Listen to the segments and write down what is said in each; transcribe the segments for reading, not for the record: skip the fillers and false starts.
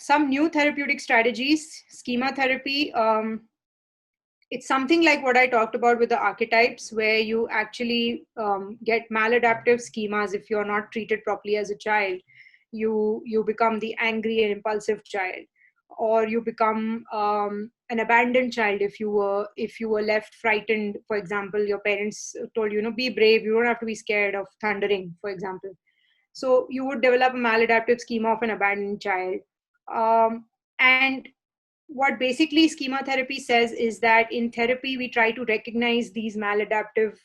some new therapeutic strategies, schema therapy. It's something like what I talked about with the archetypes, where you actually get maladaptive schemas. If you're not treated properly as a child, you become the angry and impulsive child, or you become an abandoned child if you were left frightened. For example, your parents told you, be brave, you don't have to be scared of thundering, for example. So you would develop a maladaptive schema of an abandoned child. And what basically schema therapy says is that in therapy, we try to recognize these maladaptive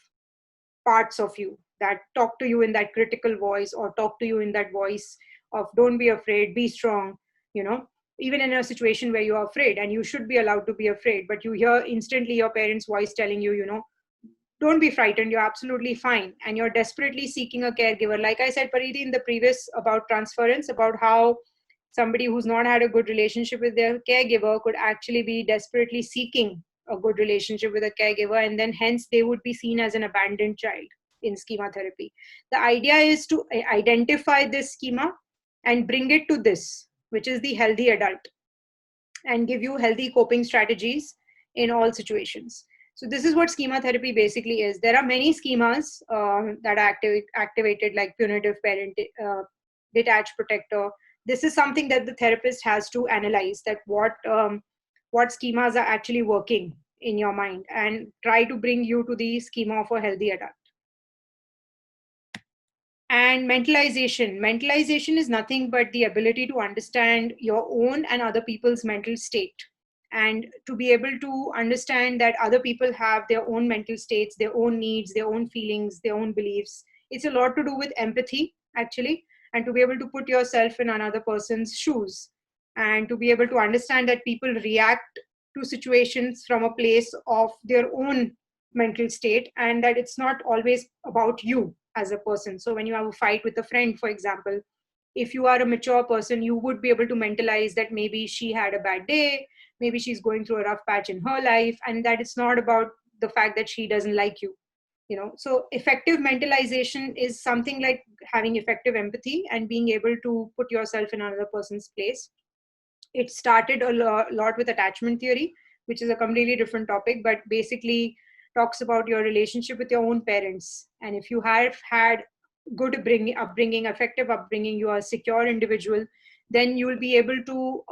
parts of you that talk to you in that critical voice, or talk to you in that voice of don't be afraid, be strong, you know, even in a situation where you are afraid and you should be allowed to be afraid, but you hear instantly your parents' voice telling you, don't be frightened, you're absolutely fine. And you're desperately seeking a caregiver. Like I said, Pariti, in the previous about transference, about how somebody who's not had a good relationship with their caregiver could actually be desperately seeking a good relationship with a caregiver, and then hence they would be seen as an abandoned child in schema therapy. The idea is to identify this schema and bring it to this, which is the healthy adult, and give you healthy coping strategies in all situations. So this is what schema therapy basically is. There are many schemas that are activated, like punitive parent, detached protector. This is something that the therapist has to analyze, that what schemas are actually working in your mind, and try to bring you to the schema of a healthy adult. And mentalization is nothing but the ability to understand your own and other people's mental state, and to be able to understand that other people have their own mental states, their own needs, their own feelings, their own beliefs. It's a lot to do with empathy, actually, and to be able to put yourself in another person's shoes, and to be able to understand that people react to situations from a place of their own mental state, and that it's not always about you as a person. So when you have a fight with a friend, for example, if you are a mature person, you would be able to mentalize that maybe she had a bad day, maybe she's going through a rough patch in her life, and that it's not about the fact that she doesn't like you. So effective mentalization is something like having effective empathy and being able to put yourself in another person's place. It started a lot with attachment theory, which is a completely different topic, but basically talks about your relationship with your own parents. And if you have had good upbringing, effective upbringing, you are a secure individual, then you will be able to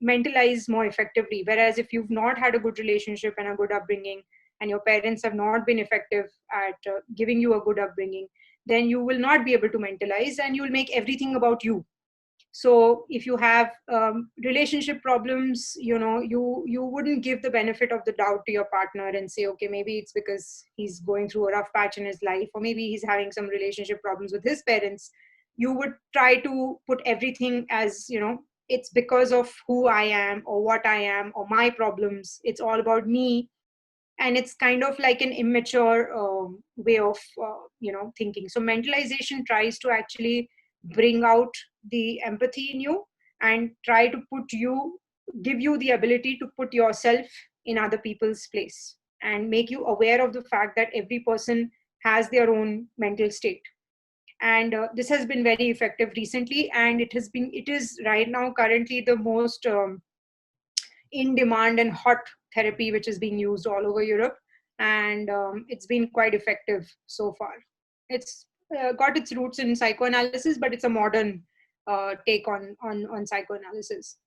mentalize more effectively. Whereas if you've not had a good relationship and a good upbringing, and your parents have not been effective at giving you a good upbringing, then you will not be able to mentalize, and you will make everything about you. So if you have relationship problems, you wouldn't give the benefit of the doubt to your partner and say, okay, maybe it's because he's going through a rough patch in his life, or maybe he's having some relationship problems with his parents. You would try to put everything as, it's because of who I am, or what I am, or my problems. It's all about me. And it's kind of like an immature way of thinking. So mentalization tries to actually bring out the empathy in you, and try to give you the ability to put yourself in other people's place, and make you aware of the fact that every person has their own mental state. And this has been very effective recently, and it is right now currently the most in demand and hot therapy which is being used all over Europe, and it's been quite effective so far. It's got its roots in psychoanalysis, but it's a modern take on psychoanalysis.